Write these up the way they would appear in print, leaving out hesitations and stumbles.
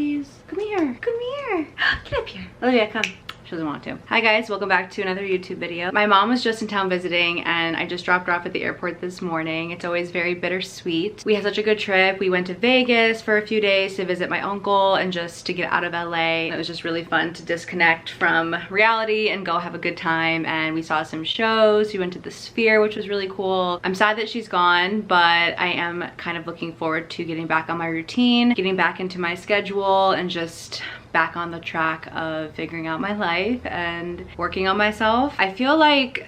please. Come here. Come here. Get up here. Olivia, come. She doesn't want to. Hi guys, welcome back to another YouTube video. My mom was just in town visiting and I just dropped her off at the airport this morning. It's always very bittersweet. We had such a good trip. We went to Vegas for a few days to visit my uncle and just to get out of LA. It was just really fun to disconnect from reality and go have a good time, and we saw some shows. We went to the Sphere, which was really cool. I'm sad that she's gone, but I am kind of looking forward to getting back on my routine, getting back into my schedule, and just back on the track of figuring out my life and working on myself. I feel like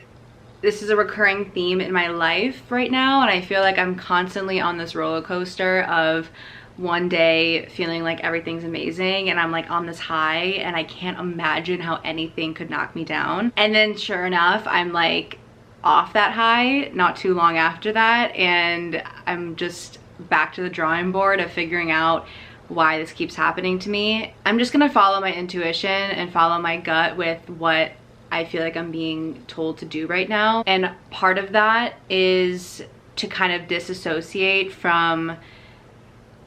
this is a recurring theme in my life right now, and I feel like I'm constantly on this roller coaster of one day feeling like everything's amazing and I'm like on this high and I can't imagine how anything could knock me down. And then sure enough, I'm like off that high not too long after that, and I'm just back to the drawing board of figuring out why this keeps happening to me. I'm just gonna follow my intuition and follow my gut with what I feel like I'm being told to do right now. And part of that is to kind of disassociate from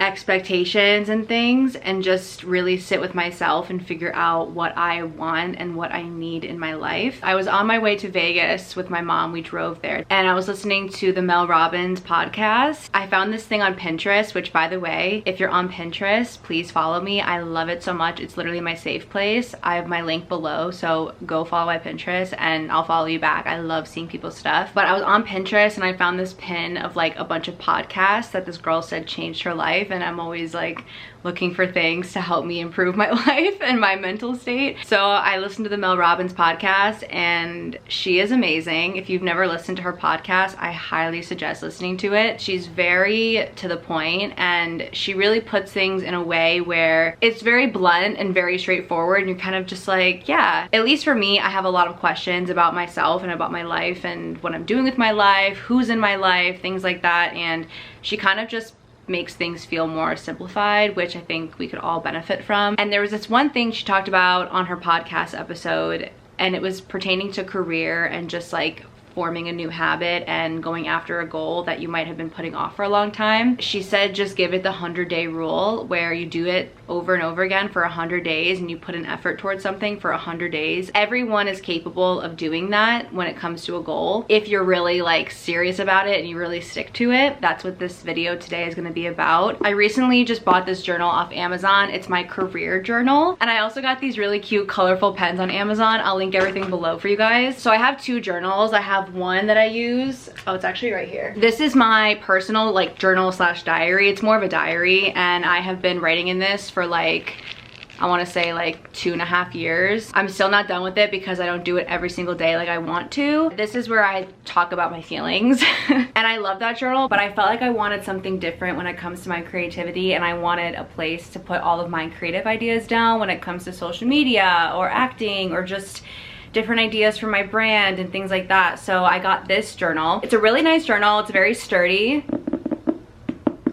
expectations and things and just really sit with myself and figure out what I want and what I need in my life. I was on my way to Vegas with my mom. We drove there and I was listening to the Mel Robbins podcast. I found this thing on Pinterest, which by the way, if you're on Pinterest, please follow me. I love it so much. It's literally my safe place. I have my link below, so go follow my Pinterest and I'll follow you back. I love seeing people's stuff. But I was on Pinterest and I found this pin of like a bunch of podcasts that this girl said changed her life, and I'm always like looking for things to help me improve my life and my mental state. So I listened to the Mel Robbins podcast and she is amazing. If you've never listened to her podcast, I highly suggest listening to it. She's very to the point and she really puts things in a way where it's very blunt and very straightforward, and you're kind of just like, yeah. At least for me, I have a lot of questions about myself and about my life and what I'm doing with my life, who's in my life, things like that, and she kind of just makes things feel more simplified, which I think we could all benefit from. And there was this one thing she talked about on her podcast episode, and it was pertaining to career and just like forming a new habit and going after a goal that you might have been putting off for a long time. She said just give it the 100-day rule, where you do it over and over again for 100 days and you put an effort towards something for 100 days. Everyone is capable of doing that when it comes to a goal. If you're really like serious about it and you really stick to it, that's what this video today is going to be about. I recently just bought this journal off Amazon. It's my career journal. And I also got these really cute colorful pens on Amazon. I'll link everything below for you guys. So I have two journals. I have one that I use. Oh, it's actually right here. This is my personal like journal slash diary. It's more of a diary, and I have been writing in this for like, I want to say like 2.5 years. I'm still not done with it because I don't do it every single day like I want to. This is where I talk about my feelings and I love that journal, but I felt like I wanted something different when it comes to my creativity, and I wanted a place to put all of my creative ideas down when it comes to social media or acting or just different ideas for my brand and things like that. So I got this journal. It's a really nice journal. It's very sturdy.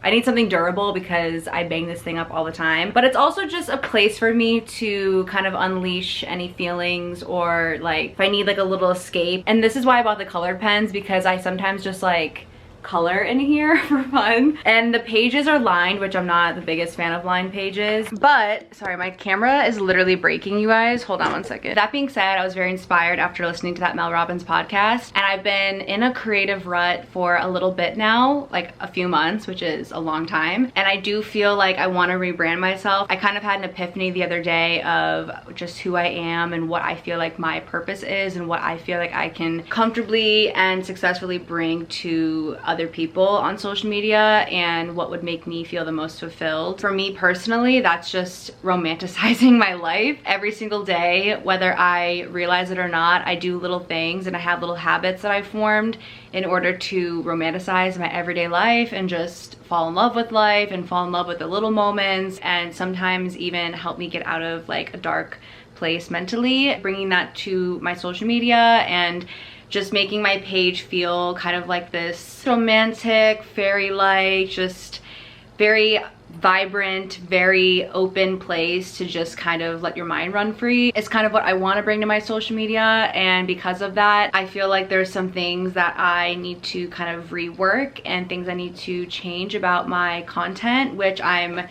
I need something durable because I bang this thing up all the time. But it's also just a place for me to kind of unleash any feelings, or like if I need like a little escape. And this is why I bought the colored pens, because I sometimes just like color in here for fun. And the pages are lined, which I'm not the biggest fan of lined pages. But sorry, my camera is literally breaking, you guys. Hold on one second. That being said, I was very inspired after listening to that Mel Robbins podcast, and I've been in a creative rut for a little bit now, like a few months, which is a long time. And I do feel like I want to rebrand myself. I kind of had an epiphany the other day of just who I am and what I feel like my purpose is and what I feel like I can comfortably and successfully bring to other people on social media, and what would make me feel the most fulfilled. For me personally, that's just romanticizing my life every single day, whether I realize it or not. I do little things and I have little habits that I formed in order to romanticize my everyday life and just fall in love with life and fall in love with the little moments, and sometimes even help me get out of like a dark place mentally, bringing that to my social media and just making my page feel kind of like this romantic, fairy-like, just very vibrant, very open place to just kind of let your mind run free. It's kind of what I want to bring to my social media, and because of that, I feel like there's some things that I need to kind of rework and things I need to change about my content, which I'm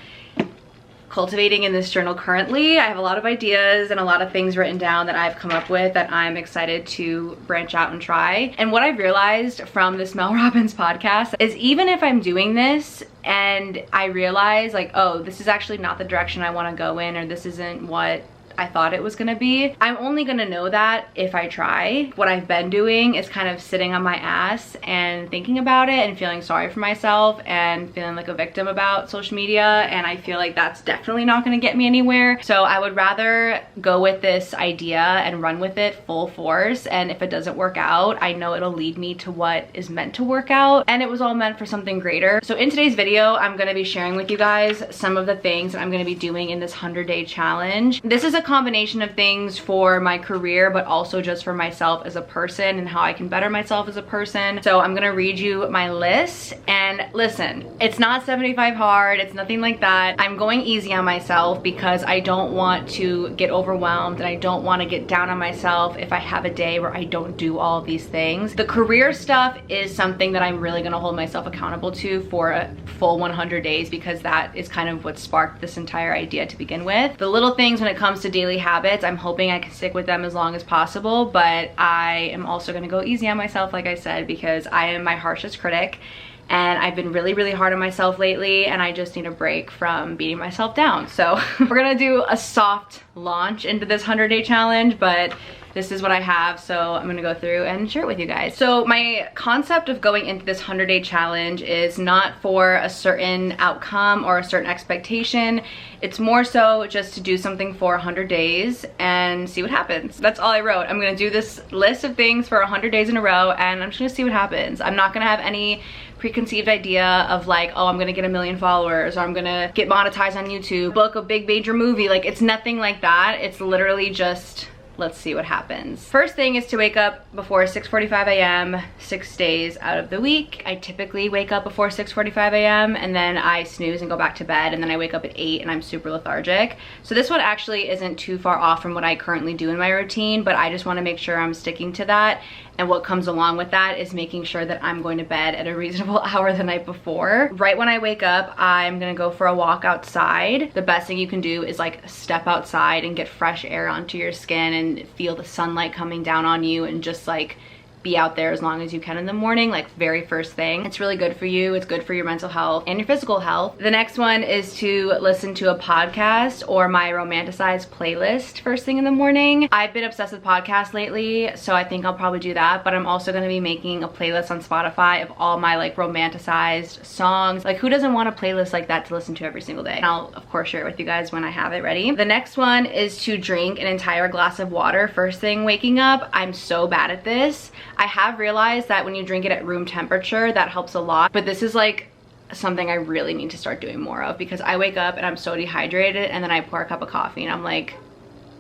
cultivating in this journal currently. I have a lot of ideas and a lot of things written down that I've come up with that I'm excited to branch out and try. And what I've realized from this Mel Robbins podcast is even if I'm doing this and I realize like, oh, this is actually not the direction I want to go in, or this isn't what I thought it was gonna be, I'm only gonna know that if I try. What I've been doing is kind of sitting on my ass and thinking about it and feeling sorry for myself and feeling like a victim about social media, and I feel like that's definitely not gonna get me anywhere. So I would rather go with this idea and run with it full force, and if it doesn't work out, I know it'll lead me to what is meant to work out, and it was all meant for something greater. So in today's video, I'm gonna be sharing with you guys some of the things that I'm gonna be doing in this 100-day challenge. This is a combination of things for my career, but also just for myself as a person and how I can better myself as a person. So I'm gonna read you my list, and listen, it's not 75 hard, it's nothing like that. I'm going easy on myself because I don't want to get overwhelmed and I don't want to get down on myself if I have a day where I don't do all of these things. The career stuff is something that I'm really gonna hold myself accountable to for a full 100 days because that is kind of what sparked this entire idea to begin with. The little things when it comes to daily habits, I'm hoping I can stick with them as long as possible, but I am also going to go easy on myself, like I said, because I am my harshest critic and I've been really hard on myself lately, and I just need a break from beating myself down. So we're gonna do a soft launch into this 100-day challenge, but this is what I have, so I'm gonna go through and share it with you guys. So my concept of going into this 100-day challenge is not for a certain outcome or a certain expectation. It's more so just to do something for 100 days and see what happens. That's all I wrote. I'm gonna do this list of things for 100 days in a row, and I'm just gonna see what happens. I'm not gonna have any preconceived idea of like, oh, I'm gonna get 1 million followers, or I'm gonna get monetized on YouTube, book a big major movie. Like, it's nothing like that. It's literally just, let's see what happens. First thing is to wake up before 6:45 a.m. 6 days out of the week. I typically wake up before 6:45 a.m. and then I snooze and go back to bed, and then I wake up at 8 and I'm super lethargic. So this one actually isn't too far off from what I currently do in my routine, but I just want to make sure I'm sticking to that. And what comes along with that is making sure that I'm going to bed at a reasonable hour the night before. Right when I wake up, I'm gonna go for a walk outside. The best thing you can do is like step outside and get fresh air onto your skin and feel the sunlight coming down on you, and just like be out there as long as you can in the morning, like very first thing. It's really good for you. It's good for your mental health and your physical health. The next one is to listen to a podcast or my romanticized playlist first thing in the morning. I've been obsessed with podcasts lately, so I think I'll probably do that, but I'm also gonna be making a playlist on Spotify of all my like romanticized songs. Like, who doesn't want a playlist like that to listen to every single day? And I'll of course share it with you guys when I have it ready. The next one is to drink an entire glass of water first thing waking up. I'm so bad at this. I have realized that when you drink it at room temperature, that helps a lot, but this is like something I really need to start doing more of, because I wake up and I'm so dehydrated and then I pour a cup of coffee and I'm like,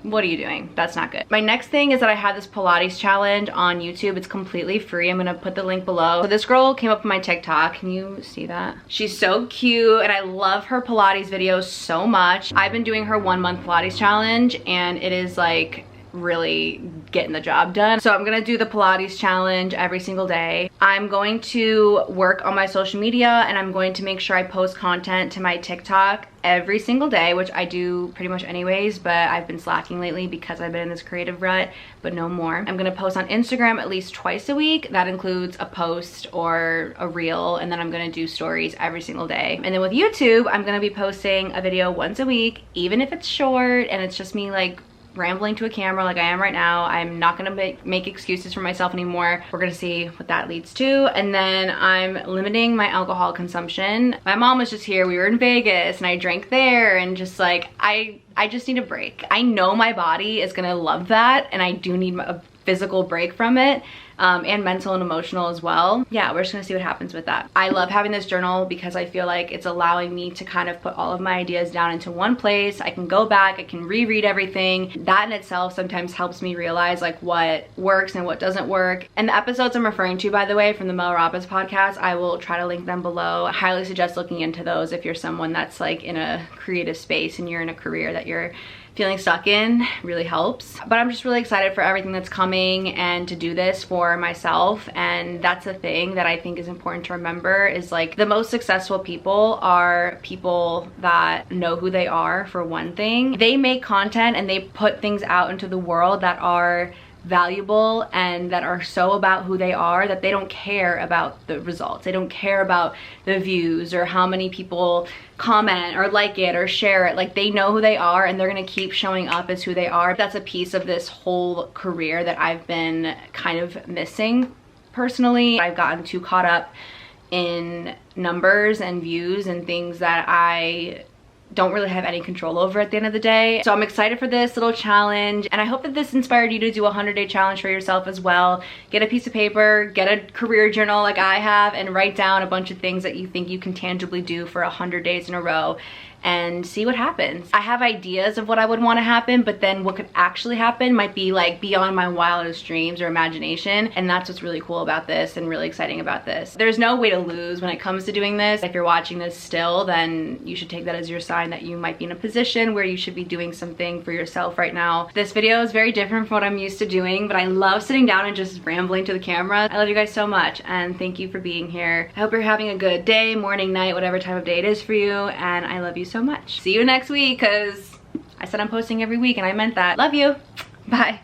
what are you doing? That's not good. My next thing is that I have this Pilates challenge on YouTube. It's completely free. I'm gonna put the link below. So this girl came up on my TikTok. Can you see that? She's so cute and I love her Pilates videos so much. I've been doing her 1-month Pilates challenge and it is like really getting the job done. So I'm gonna do the Pilates challenge every single day. I'm going to work on my social media and I'm going to make sure I post content to my TikTok every single day, which I do pretty much anyways, but I've been slacking lately because I've been in this creative rut, but no more. I'm gonna post on Instagram at least twice a week. That includes a post or a reel, and then I'm gonna do stories every single day. And then with YouTube, I'm gonna be posting a video once a week, even if it's short and it's just me like rambling to a camera like I am right now. I'm not gonna make excuses for myself anymore. We're gonna see what that leads to. And then I'm limiting my alcohol consumption. My mom was just here, we were in Vegas and I drank there, and just like, I just need a break. I know my body is gonna love that, and I do need a physical break from it. And mental and emotional as well. Yeah, we're just gonna see what happens with that. I love having this journal because I feel like it's allowing me to kind of put all of my ideas down into one place. I can go back, I can reread everything. That in itself sometimes helps me realize like what works and what doesn't work. And the episodes I'm referring to, by the way, from the Mel Robbins podcast, I will try to link them below. I highly suggest looking into those if you're someone that's like in a creative space and you're in a career that you're feeling stuck in. Really helps. But I'm just really excited for everything that's coming and to do this for more myself. And that's a thing that I think is important to remember, is like the most successful people are people that know who they are, for one thing. They make content and they put things out into the world that are valuable and that are so about who they are that they don't care about the results. They don't care about the views or how many people comment or like it or share it. Like, they know who they are and they're gonna keep showing up as who they are. That's a piece of this whole career that I've been kind of missing personally. I've gotten too caught up in numbers and views and things that I don't really have any control over at the end of the day. So I'm excited for this little challenge, and I hope that this inspired you to do a 100-day challenge for yourself as well. Get a piece of paper, get a career journal like I have, and write down a bunch of things that you think you can tangibly do for 100 days in a row and see what happens. I have ideas of what I would want to happen, but then what could actually happen might be like beyond my wildest dreams or imagination, and that's what's really cool about this and really exciting about this. There's no way to lose when it comes to doing this. If you're watching this still, then you should take that as your sign that you might be in a position where you should be doing something for yourself right now. This video is very different from what I'm used to doing, but I love sitting down and just rambling to the camera. I love you guys so much, and thank you for being here. I hope you're having a good day, morning, night, whatever time of day it is for you, and I love you so much. See you next week, because I said I'm posting every week and I meant that. Love you. Bye.